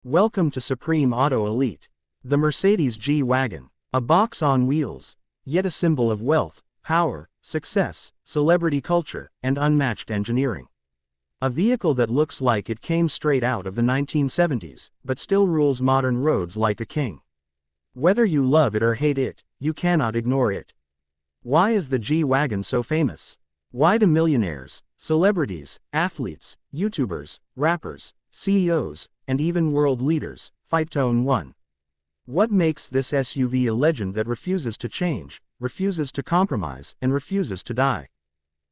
Welcome to Supreme Auto Elite. The Mercedes G-Wagon. A box on wheels, yet a symbol of wealth, power, success, celebrity culture, and unmatched engineering. A vehicle that looks like it came straight out of the 1970s, but still rules modern roads like a king. Whether you love it or hate it, you cannot ignore it. Why is the G-Wagon so famous? Why do millionaires, celebrities, athletes, YouTubers, rappers, CEOs, and even world leaders fight to own one? What makes this SUV a legend that refuses to change, refuses to compromise, and refuses to die?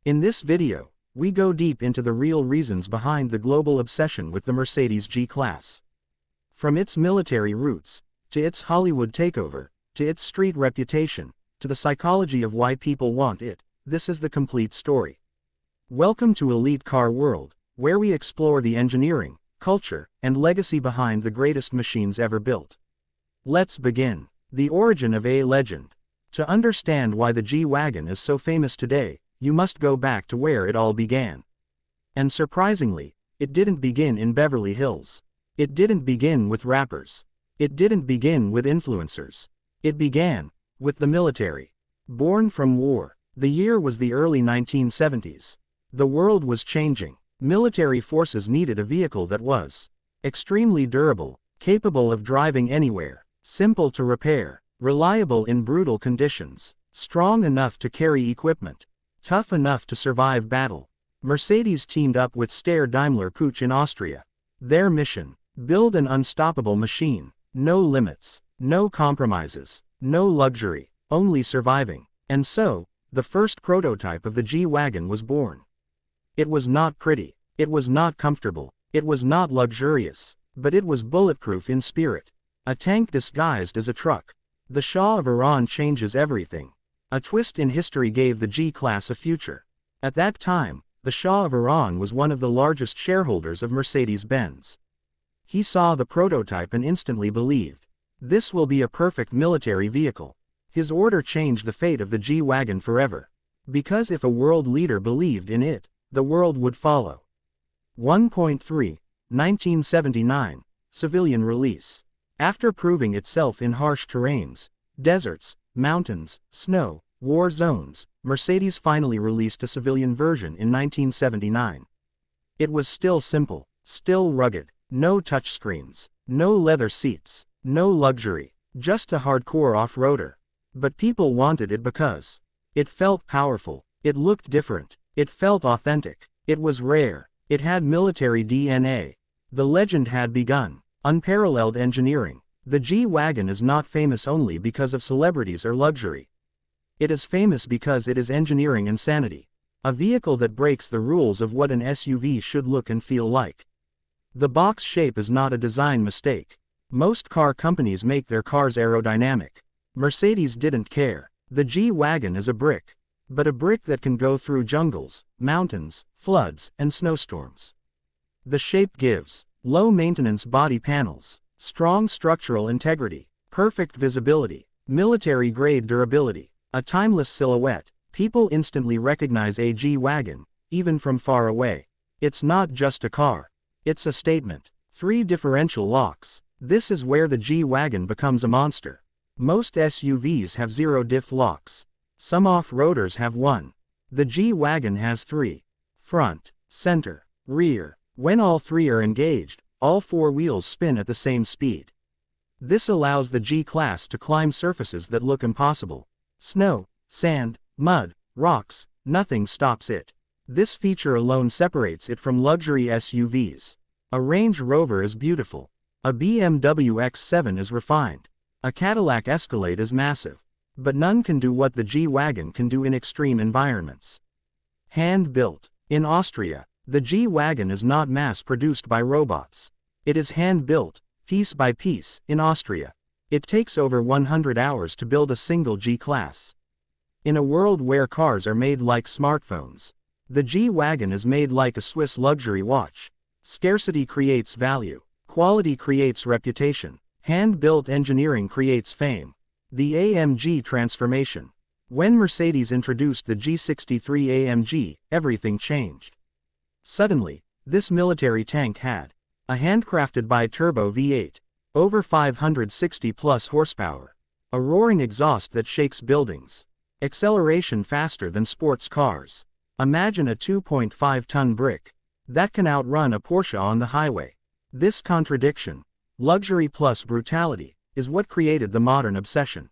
In this video, we go deep into the real reasons behind the global obsession with the Mercedes G-Class. From its military roots, to its Hollywood takeover, to its street reputation, to the psychology of why people want it, this is the complete story. Welcome to Elite Car World, where we explore the engineering, culture, and legacy behind the greatest machines ever built. Let's begin. The origin of a legend. To understand why the G-Wagon is so famous today, you must go back to where it all began. And surprisingly, it didn't begin in Beverly Hills. It didn't begin with rappers. It didn't begin with influencers. It began with the military. Born from war. The year was the early 1970s. The world was changing. Military forces needed a vehicle that was extremely durable, capable of driving anywhere, simple to repair, reliable in brutal conditions, strong enough to carry equipment, tough enough to survive battle. Mercedes teamed up with Steyr Daimler Puch in Austria. Their mission: build an unstoppable machine. No limits, no compromises, no luxury, only surviving. And so, the first prototype of the G-Wagon was born. It was not pretty, it was not comfortable, it was not luxurious, but it was bulletproof in spirit. A tank disguised as a truck. The Shah of Iran changes everything. A twist in history gave the G-Class a future. At that time, the Shah of Iran was one of the largest shareholders of Mercedes-Benz. He saw the prototype and instantly believed, this will be a perfect military vehicle. His order changed the fate of the G-Wagon forever. Because if a world leader believed in it, the world would follow. 1.3, 1979, civilian release. After proving itself in harsh terrains, deserts, mountains, snow, war zones, Mercedes finally released a civilian version in 1979. It was still simple, still rugged, no touchscreens, no leather seats, no luxury, just a hardcore off-roader. But people wanted it because it felt powerful, it looked different, it felt authentic, it was rare, it had military DNA. The legend had begun. Unparalleled engineering. The G-Wagon is not famous only because of celebrities or luxury. It is famous because it is engineering insanity. A vehicle that breaks the rules of what an SUV should look and feel like. The box shape is not a design mistake. Most car companies make their cars aerodynamic. Mercedes didn't care. The G-Wagon is a brick. But a brick that can go through jungles, mountains, floods, and snowstorms. The shape gives low-maintenance body panels, strong structural integrity, perfect visibility, military-grade durability, a timeless silhouette. People instantly recognize a G-Wagon, even from far away. It's not just a car. It's a statement. 3 differential locks. This is where the G-Wagon becomes a monster. Most SUVs have 0 diff locks. Some off-roaders have 1. The G-Wagon has 3. Front, center, rear. When all 3 are engaged, all 4 wheels spin at the same speed. This allows the G-Class to climb surfaces that look impossible. Snow, sand, mud, rocks, nothing stops it. This feature alone separates it from luxury SUVs. A Range Rover is beautiful. A BMW X7 is refined. A Cadillac Escalade is massive. But none can do what the G-Wagon can do in extreme environments. Hand-built. In Austria, the G-Wagon is not mass-produced by robots. It is hand-built, piece by piece, in Austria. It takes over 100 hours to build a single G-Class. In a world where cars are made like smartphones, the G-Wagon is made like a Swiss luxury watch. Scarcity creates value. Quality creates reputation. Hand-built engineering creates fame. The AMG transformation. When Mercedes introduced the G63 AMG, everything changed. Suddenly, this military tank had A handcrafted bi-turbo V8. Over 560 plus horsepower. A roaring exhaust that shakes buildings. Acceleration faster than sports cars. Imagine a 2.5-ton brick that can outrun a Porsche on the highway. This contradiction, luxury plus brutality, is what created the modern obsession.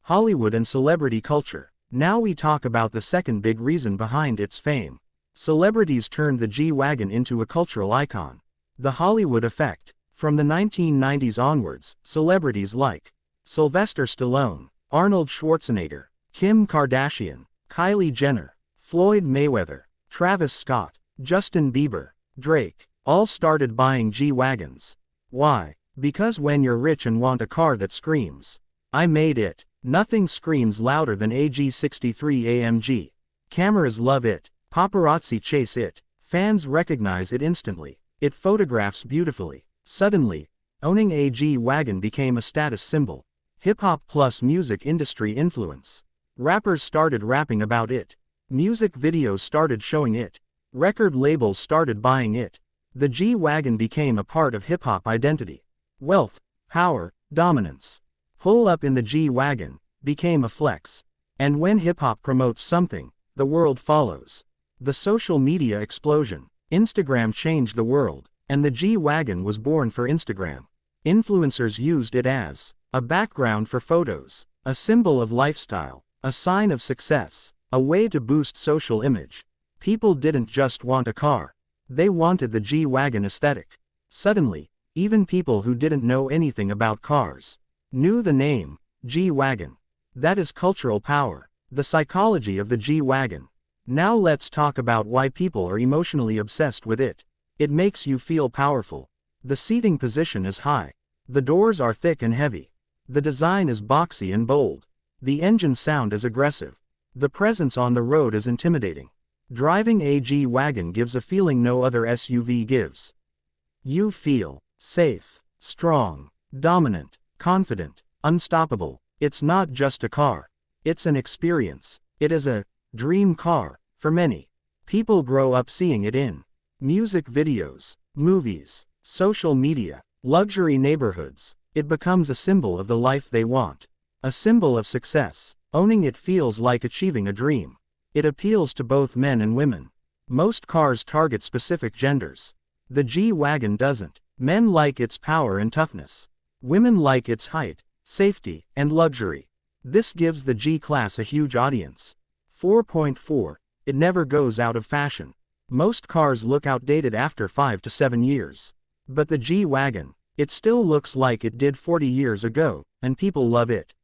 Hollywood and celebrity culture. Now we talk about the second big reason behind its fame. Celebrities turned the G-Wagon into a cultural icon. The Hollywood effect. From the 1990s onwards, celebrities like Sylvester Stallone, Arnold Schwarzenegger, Kim Kardashian, Kylie Jenner, Floyd Mayweather, Travis Scott, Justin Bieber, Drake, all started buying G-Wagons. Why? Because when you're rich and want a car that screams, "I made it," nothing screams louder than a G63 AMG. Cameras love it, paparazzi chase it, fans recognize it instantly, it photographs beautifully. Suddenly, owning a G-Wagon became a status symbol. Hip-hop plus music industry influence. Rappers started rapping about it. Music videos started showing it. Record labels started buying it. The G-Wagon became a part of hip-hop identity. Wealth, power, dominance. Pull up in the G-Wagon became a flex. And when hip-hop promotes something, the world follows. The social media explosion. Instagram changed the world, and the G-Wagon was born for Instagram. Influencers used it as a background for photos, a symbol of lifestyle, a sign of success, a way to boost social image. People didn't just want a car. They wanted the G-Wagon aesthetic. Suddenly, even people who didn't know anything about cars knew the name, G-Wagon. That is cultural power. The psychology of the G-Wagon. Now let's talk about why people are emotionally obsessed with it. It makes you feel powerful. The seating position is high. The doors are thick and heavy. The design is boxy and bold. The engine sound is aggressive. The presence on the road is intimidating. Driving a G-Wagon gives a feeling no other SUV gives. You feel safe, strong, dominant, confident, unstoppable. It's not just a car. It's an experience. It is a dream car for many. People grow up seeing it in music videos, movies, social media, luxury neighborhoods. It becomes a symbol of the life they want. A symbol of success. Owning it feels like achieving a dream. It appeals to both men and women. Most cars target specific genders. The G-Wagon doesn't. Men like its power and toughness. Women like its height, safety, and luxury. This gives the G-Class a huge audience. 4.4. It never goes out of fashion. Most cars look outdated after 5 to 7 years. But the G-Wagon, it still looks like it did 40 years ago, and people love it.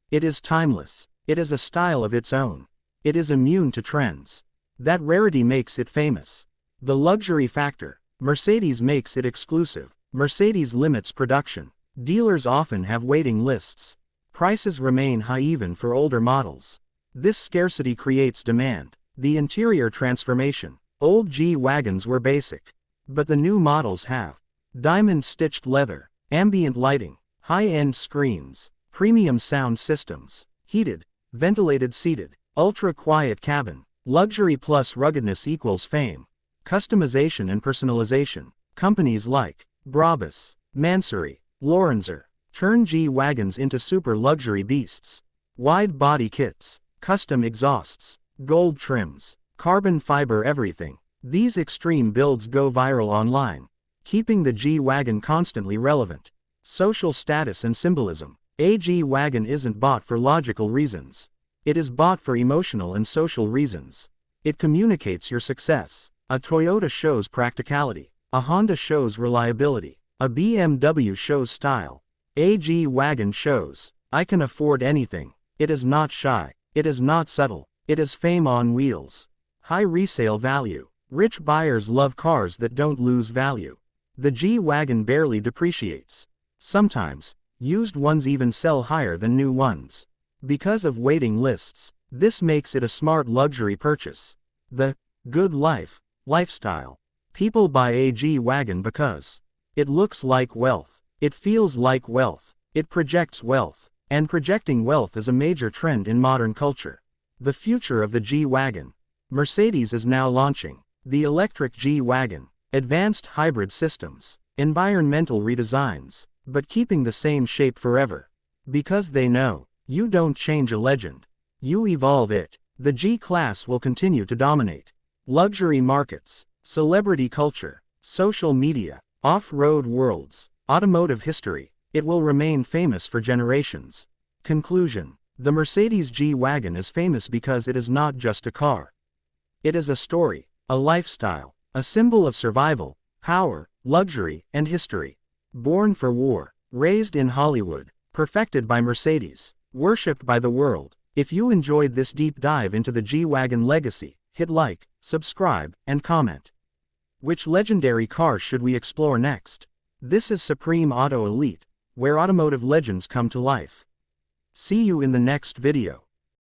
It is timeless. It is a style of its own. It is immune to trends. That rarity makes it famous. The luxury factor. Mercedes makes it exclusive. Mercedes limits production. Dealers often have waiting lists. Prices remain high even for older models. This scarcity creates demand. The interior transformation. Old G-Wagons were basic. But the new models have diamond-stitched leather, ambient lighting, high-end screens, premium sound systems, heated, ventilated seated, ultra-quiet cabin. Luxury plus ruggedness equals fame. Customization and personalization. Companies like Brabus, Mansory, Lorenzer turn G-Wagons into super luxury beasts. Wide body kits, custom exhausts, gold trims, carbon fiber everything. These extreme builds go viral online, keeping the G-Wagon constantly relevant. Social status and symbolism. A G-Wagon isn't bought for logical reasons. It is bought for emotional and social reasons. It communicates your success. A Toyota shows practicality. A Honda shows reliability. A BMW shows style. A G-Wagon shows, I can afford anything. It is not shy. It is not subtle. It is fame on wheels. High resale value. Rich buyers love cars that don't lose value. The G-Wagon barely depreciates. Sometimes, used ones even sell higher than new ones. Because of waiting lists, this makes it a smart luxury purchase. The good life, lifestyle. People buy a G-Wagon because it looks like wealth. It feels like wealth. It projects wealth. And projecting wealth is a major trend in modern culture. The future of the G-Wagon. Mercedes is now launching the electric G-Wagon. Advanced hybrid systems. environmental redesigns, but keeping the same shape forever. Because they know, you don't change a legend, you evolve it. The G-Class will continue to dominate luxury markets, celebrity culture, social media, off-road worlds, automotive history. It will remain famous for generations. Conclusion: the Mercedes G-Wagon is famous because it is not just a car. It is a story, a lifestyle, a symbol of survival, power, luxury, and history. Born for war, raised in Hollywood, perfected by Mercedes, worshipped by the world. If you enjoyed this deep dive into the G-Wagon legacy, hit like, subscribe, and comment. Which legendary cars should we explore next? This is Supreme Auto Elite, where automotive legends come to life. See you in the next video.